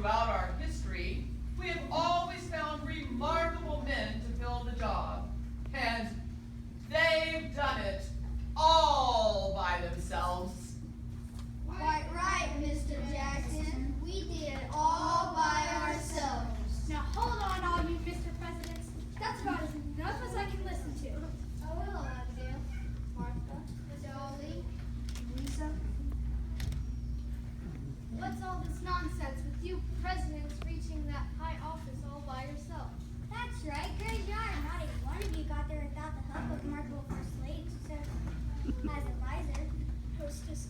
throughout our history, we have always found remarkable men to fill the job. And they've done it all by themselves. Quite right, Mr. Jackson. We did it all by ourselves. Now hold on, all you Mr. Presidents. That's about as enough as I can listen to. Oh, hello, Abigail, Martha, Dolly, Lisa. What's all this nonsense with you presidents reaching that high office all by yourself? That's right, great yarn. Not a one of you got there without the help of remarkable first lady, so as advisor, Hostess